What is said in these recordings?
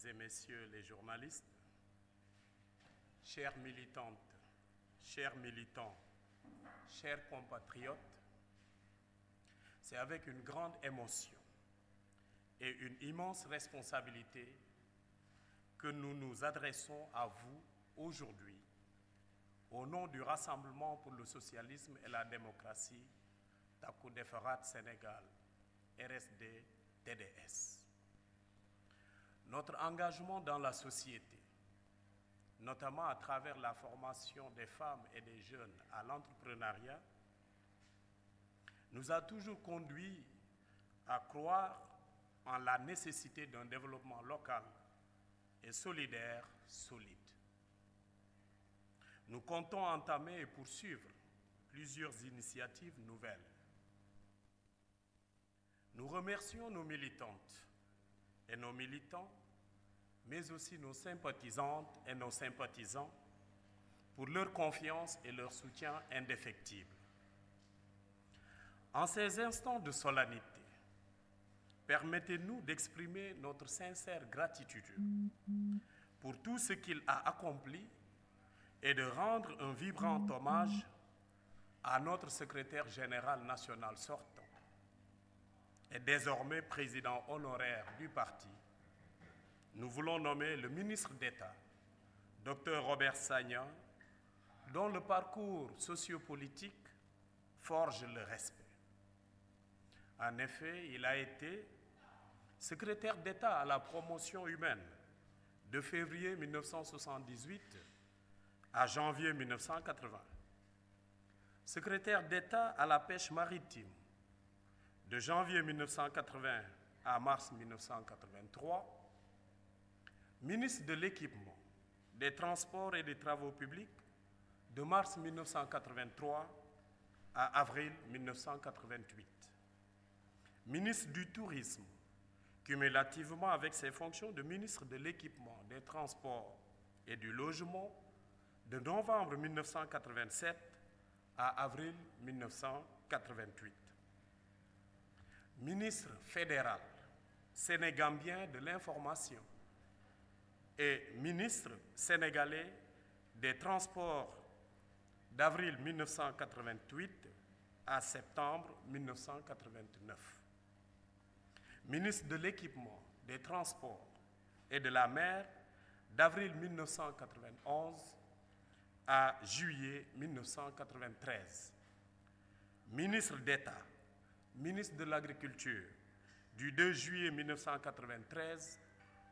et messieurs les journalistes, chères militantes, chers militants, chers compatriotes, c'est avec une grande émotion et une immense responsabilité que nous nous adressons à vous aujourd'hui au nom du Rassemblement pour le socialisme et la démocratie, Takku Defaraat Sénégal, RSD-TDS. Notre engagement dans la société, notamment à travers la formation des femmes et des jeunes à l'entrepreneuriat, nous a toujours conduit à croire en la nécessité d'un développement local et solidaire solide. Nous comptons entamer et poursuivre plusieurs initiatives nouvelles. Nous remercions nos militantes et nos militants, mais aussi nos sympathisantes et nos sympathisants pour leur confiance et leur soutien indéfectible. En ces instants de solennité, permettez-nous d'exprimer notre sincère gratitude pour tout ce qu'il a accompli et de rendre un vibrant hommage à notre secrétaire général national sortant et désormais président honoraire du parti. Nous voulons nommer le ministre d'État, Dr Robert Sagna, dont le parcours sociopolitique forge le respect. En effet, il a été secrétaire d'État à la promotion humaine de février 1978 à janvier 1980, secrétaire d'État à la pêche maritime de janvier 1980 à mars 1983, ministre de l'Équipement, des Transports et des Travaux publics de mars 1983 à avril 1988, ministre du Tourisme, cumulativement avec ses fonctions de ministre de l'Équipement, des Transports et du Logement de novembre 1987 à avril 1988. Ministre fédéral sénégambien de l'Information et ministre sénégalais des Transports d'avril 1988 à septembre 1989. Ministre de l'Équipement, des Transports et de la Mer d'avril 1991 à juillet 1993. Ministre d'État, ministre de l'Agriculture du 2 juillet 1993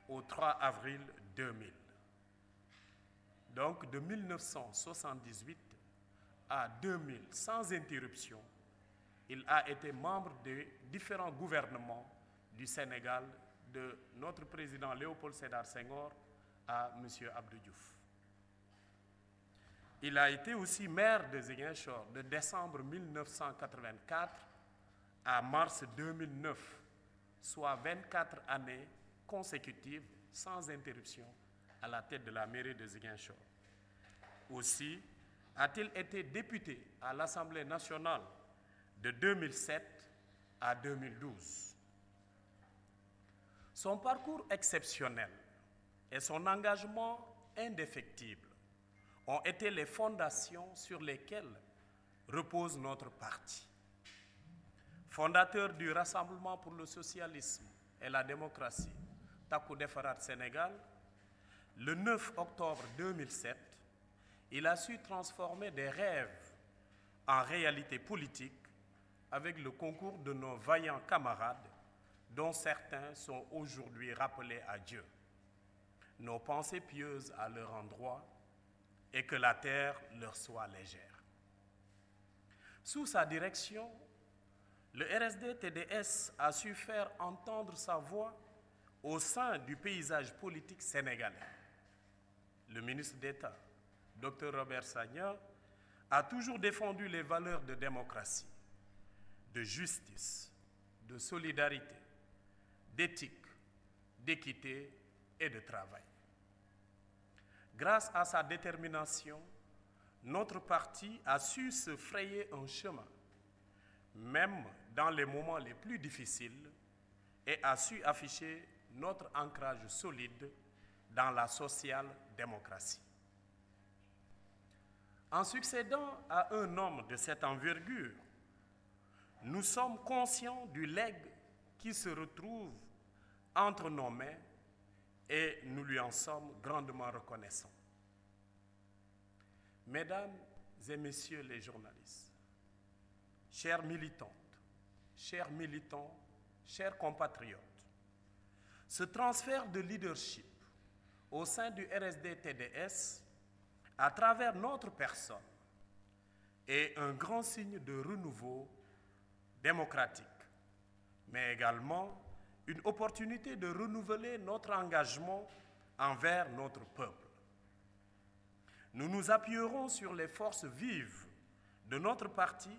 au 3 avril 2000. Donc de 1978 à 2000, sans interruption, il a été membre des différents gouvernements du Sénégal, de notre président Léopold Sédar Senghor à M. Abdou Diouf. Il a été aussi maire de Ziguinchor de décembre 1984 à mars 2009, soit 24 années consécutives sans interruption à la tête de la mairie de Ziguinchor. Aussi a-t-il été député à l'Assemblée nationale de 2007 à 2012. Son parcours exceptionnel et son engagement indéfectible ont été les fondations sur lesquelles repose notre parti. Fondateur du Rassemblement pour le socialisme et la démocratie, Takku Defaraat Sénégal, le 9 octobre 2007, il a su transformer des rêves en réalité politique avec le concours de nos vaillants camarades, dont certains sont aujourd'hui rappelés à Dieu. Nos pensées pieuses à leur endroit et que la terre leur soit légère. Sous sa direction, le RSD-TDS a su faire entendre sa voix au sein du paysage politique sénégalais. Le ministre d'État, Dr Robert Sagna, a toujours défendu les valeurs de démocratie, de justice, de solidarité, d'éthique, d'équité et de travail. Grâce à sa détermination, notre parti a su se frayer un chemin, même dans les moments les plus difficiles, et a su afficher notre ancrage solide dans la social-démocratie. En succédant à un homme de cette envergure, nous sommes conscients du legs qui se retrouve entre nos mains et nous lui en sommes grandement reconnaissants. Mesdames et messieurs les journalistes, chères militantes, chers militants, chers compatriotes, ce transfert de leadership au sein du RSD-TDS à travers notre personne est un grand signe de renouveau démocratique, mais également une opportunité de renouveler notre engagement envers notre peuple. Nous nous appuierons sur les forces vives de notre parti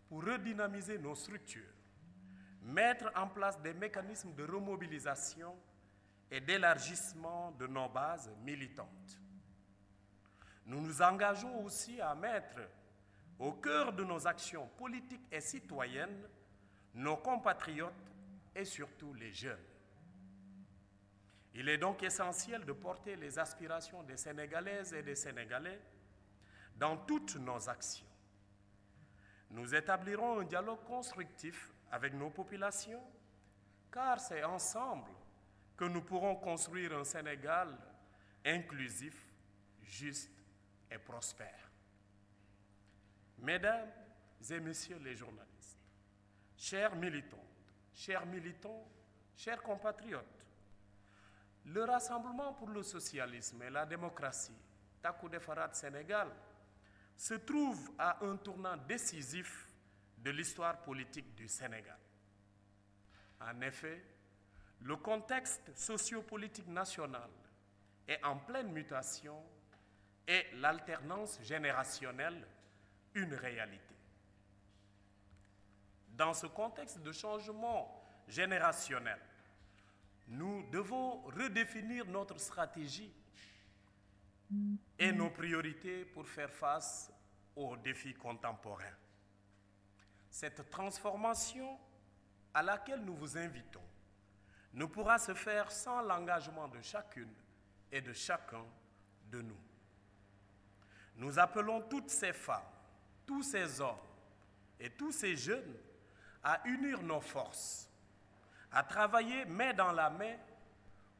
pour redynamiser nos structures, mettre en place des mécanismes de remobilisation et d'élargissement de nos bases militantes. Nous nous engageons aussi à mettre au cœur de nos actions politiques et citoyennes nos compatriotes et surtout les jeunes. Il est donc essentiel de porter les aspirations des Sénégalaises et des Sénégalais dans toutes nos actions. Nous établirons un dialogue constructif avec nos populations, car c'est ensemble que nous pourrons construire un Sénégal inclusif, juste et prospère. Mesdames et messieurs les journalistes, chers militantes, chers militants, chers compatriotes, le Rassemblement pour le socialisme et la démocratie, Taku Defarat Sénégal, se trouve à un tournant décisif de l'histoire politique du Sénégal. En effet, le contexte sociopolitique national est en pleine mutation et l'alternance générationnelle une réalité. Dans ce contexte de changement générationnel, nous devons redéfinir notre stratégie et nos priorités pour faire face aux défis contemporains. Cette transformation à laquelle nous vous invitons ne pourra se faire sans l'engagement de chacune et de chacun de nous. Nous appelons toutes ces femmes, tous ces hommes et tous ces jeunes à unir nos forces, à travailler main dans la main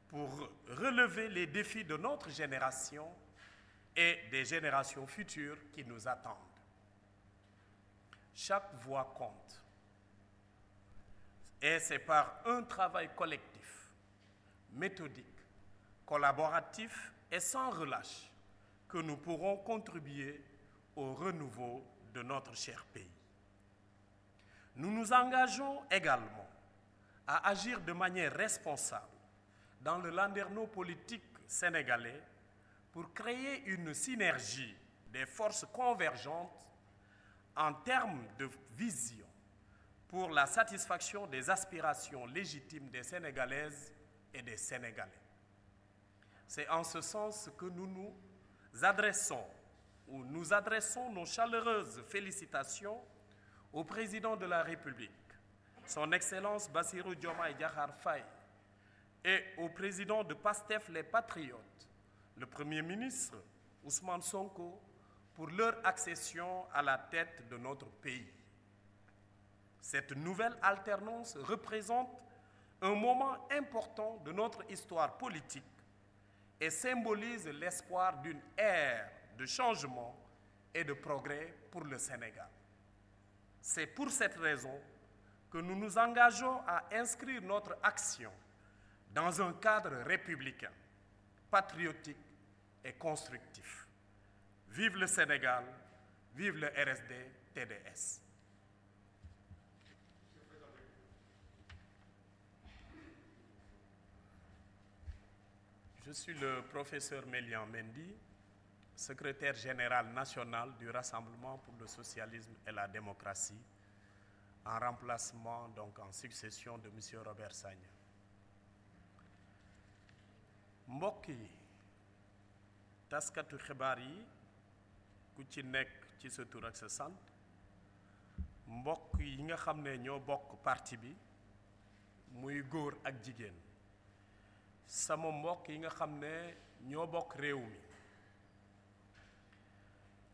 pour relever les défis de notre génération et des générations futures qui nous attendent. Chaque voix compte. Et c'est par un travail collectif, méthodique, collaboratif et sans relâche que nous pourrons contribuer au renouveau de notre cher pays. Nous nous engageons également à agir de manière responsable dans le landerneau politique sénégalais pour créer une synergie des forces convergentes en termes de vision pour la satisfaction des aspirations légitimes des Sénégalaises et des Sénégalais. C'est en ce sens que nous adressons nos chaleureuses félicitations au président de la République, son Excellence Bassirou Diomaye Diakhar Faye, et au président de PASTEF les Patriotes, le Premier ministre Ousmane Sonko, pour leur accession à la tête de notre pays. Cette nouvelle alternance représente un moment important de notre histoire politique et symbolise l'espoir d'une ère de changement et de progrès pour le Sénégal. C'est pour cette raison que nous nous engageons à inscrire notre action dans un cadre républicain, patriotique et constructif. Vive le Sénégal, vive le RSD-TDS. Je suis le professeur Mélian Mendy, secrétaire général national du Rassemblement pour le socialisme et la démocratie, en remplacement, donc en succession de M. Robert Sagna. Mbokk yi taskatu xibaar yi ku ci nekk ci sa tur ak sa sant, mbokk yi nga xam ne ñoo bokk parti bi muy góor ak jigéen, sama mbokk yi nga xam ne ñoo bokk réew mi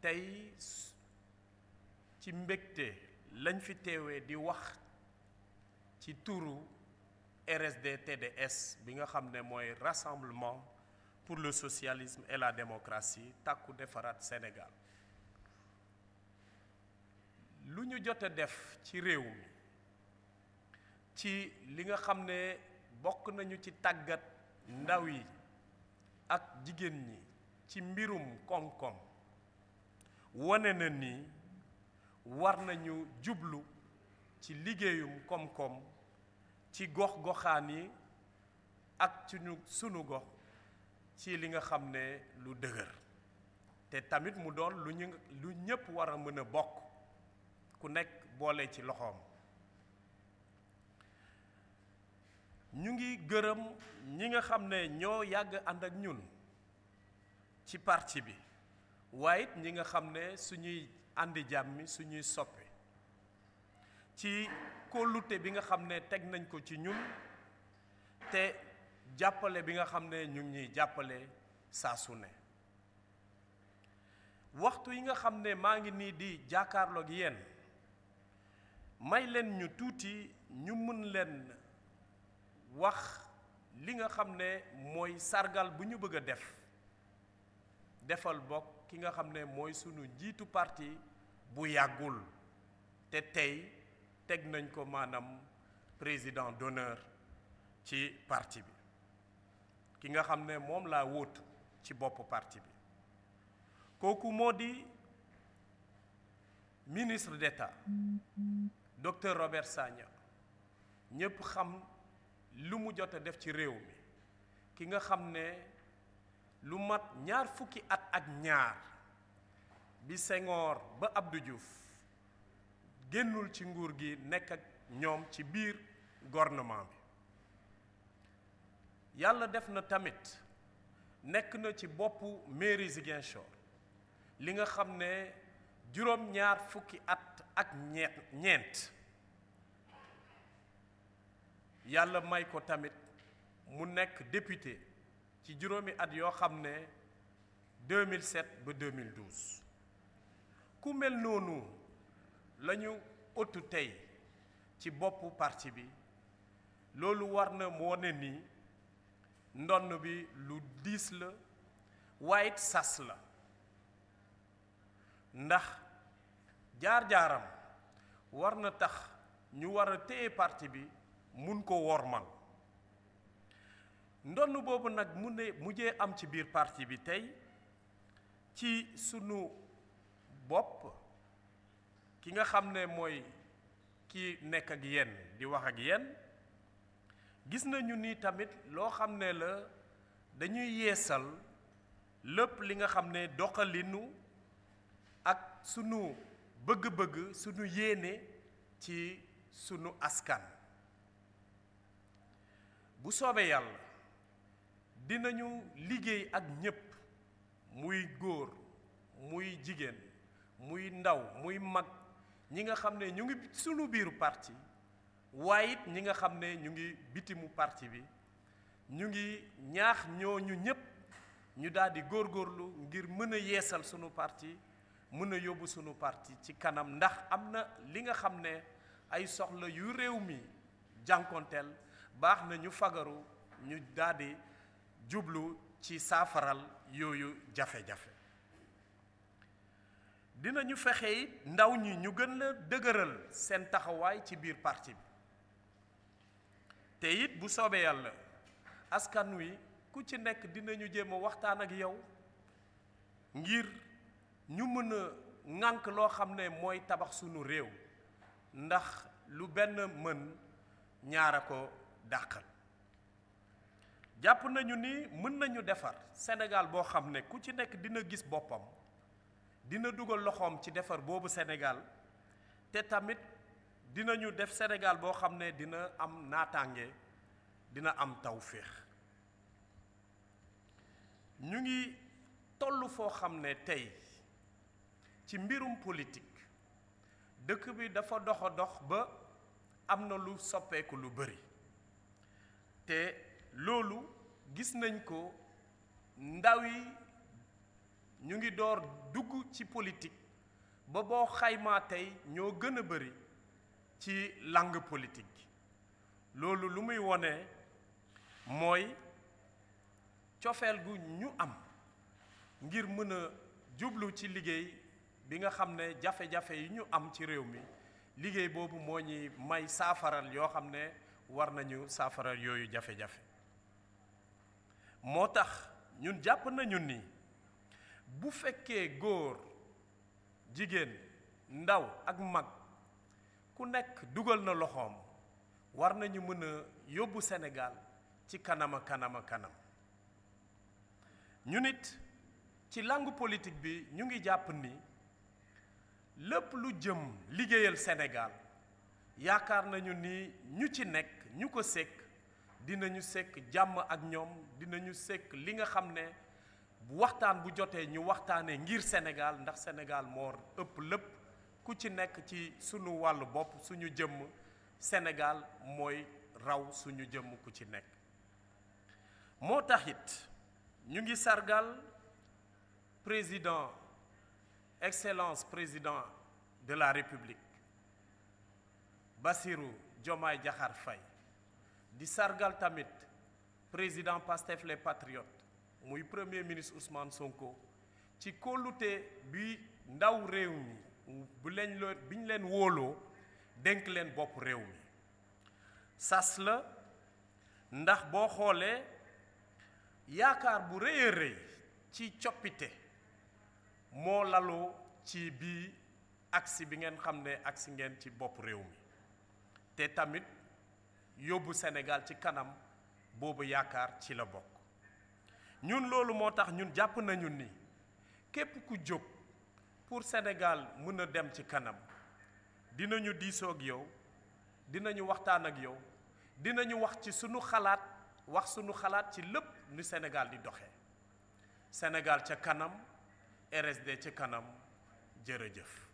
tey ci mbégte lañ fi teewee di wax ci turu RSD-TDS bi nga xam ne mooy Rassemblement pour le socialisme et la démocratie Takku Defaraat Sénégal. lu ñu jot a def ci réew mi ci li nga xam ne bokk nañu ci tàggat ndaw yi ak jigéen ñi ci mbirum koom-koom wane na ni war nañu jublu ci liggéeyum koom-koom ci gox-goxaan yi ak ci sunu gox ci li nga xam ne lu dëgër te tamit mu doon lu ñépp war a mën a bokk ku nekk boole ci loxoom. ñu ngi gërëm ñi nga xam ne ñoo yàgg ànd ak ñun ci parti bi waaye it ñi nga xam ne suñuy àndi jàmmi suñuy soppe ci kóolute bi nga xam ne teg nañ ko ci ñun te jàppale bi nga xam ne ñu ngi ñuy jàppale saa su ne. waxtu yi nga xam ne maa ngi nii di jàkkaarloog yéen may leen ñu tuuti ñu mën leen wax li nga xam ne mooy sargal bu ñu bëgg a defal bokk ki nga xam ne mooy sunu njiitu parti bu yàggul te tey teg nañ ko maanaam président d'honneur ci parti bi ki nga xam ne moom laa wóotu ci boppu parti bi kooku moo di ministre d'État docteur Robert Sagna ñépp xam lu mu jot a def ci réew mi ki nga xam ne lu mat 20 at ak ñaar bi Senghor ba Abdou Diouf génnul ci nguur gi nekk ak ñoom ci biir gouvernement bi yàlla def na tamit nekk na ci boppu mairie Ziguinchor li nga xam ne 20 at ak ñeent yàlla may ko tamit mu nekk député ci 5 at yoo xam ne 2007 ba 2012 ku mel noonu lañu otu tey ci boppu parti bi loolu war na wone ni ndonn bi lu diis la waaye sas la ndax jaar-jaaram war na tax ñu war a téye parti bi mun ko wormal ndonn boobu nag mujjee am ci biir parti bi tey ci sunu bopp ki nga xam ne mooy ki nekk ak yéen di wax ak yéen gis nañu ni tamit loo xam ne la dañuy yeesal lépp li nga xam ne doxalinu ak sunu bëgg-bëgg sunu yéene ci sunu askan bu soobee yàlla dinañu liggéey ak ñépp muy góor muy jigéen muy ndaw muy mag ñi nga xam ne ñu ngi sunu biiru parti waaye it ñi nga xam ne ñu ngi bitimu parti bi ñu ngi ñaax ñooñu ñépp ñu daldi góorgóorlu ngir mën a yeesal sunu parti mën a yóbbu sunu parti ci kanam ndax am na li nga xam ne ay soxla yu réew mi jànkonteel baax na ñu fagaru ñu daldi jublu ci saafaral yooyu jafe-jafe dinañu fexe it ndaw ñi ñu gën la dëgëral seen taxawaay ci biir parti bi te it bu soobee yàlla askan wi ku ci nekk dinañu jéem a waxtaan ak yow ngir ñu mën a ŋànk loo xam ne mooy tabax sunu réew ndax lu benn mën ñaara ko dàqal jàpp nañu ni mën nañu defar Sénégal boo xam ne ku ci nekk dina gis boppam dina dugal loxoom ci defar boobu Sénégal te tamit dinañu def Sénégal boo xam ne dina am naataange dina am tawféex ñu ngi toll foo xam ne tey ci mbirum politique dëkk bi dafa dox a dox ba am na lu soppeeku lu bari te loolu gis nañ ko ndaw yi ñu ngi door dugg ci politique ba boo xaymaa tey ñoo gën a bari ci langue politique gi loolu lu muy wone mooy cofeel gu ñu am ngir mën a jublu ci liggéey bi nga xam ne jafe-jafe yi ñu am ci réew mi liggéey boobu moo ñuy may saafaral yoo xam ne war nañu saafaral yooyu jafe-jafe moo tax ñun jàpp nañu ni bu fekkee góor jigéen ndaw ak mag ku nekk dugal na loxoom war nañu mën a yóbbu Sénégal ci kanam kanam ñu nit ci langue politique bi ñu ngi jàpp ni lépp lu jëm liggéeyal Sénégal yaakaar nañu ni ñu ci nekk ñu ko sekk dinañu sekk jàmm ak ñoom dinañu sekk li nga xam ne bu waxtaan bu jotee ñu waxtaanee ngir Sénégal ndax Sénégal moo ëpp lépp ku ci nekk ci sunu wàllu bopp suñu jëmm Sénégal mooy raw suñu jëmm ku ci nekk moo tax it ñu ngi sargal président excellence président de la République Bassirou Diomaye Diakhar Faye di sargal tamit président Pastef les Patriotes muy premier ministre Ousmane Sonko ci kóolute bi ndaw réew mi biñ leen wóoloo dénk leen bopp réew mi sas la ndax boo xoolee yaakaar bu rëy a rëy ci coppite moo laloo ci bii agsi bi ngeen xam ne agsi ngeen ci bopp réew mi te tamit yóbbu Sénégal ci kanam boobu yaakaar ci la bokk ñun loolu moo tax ñun jàpp nañu ni képp ku jóg pour Sénégal mën a dem ci kanam dinañu diisoo ak yow dinañu waxtaan ak yow dinañu wax ci sunu xalaat wax sunu xalaat ci lépp nu Sénégal di doxee Sénégal ca kanam RSD ca kanam jërëjëf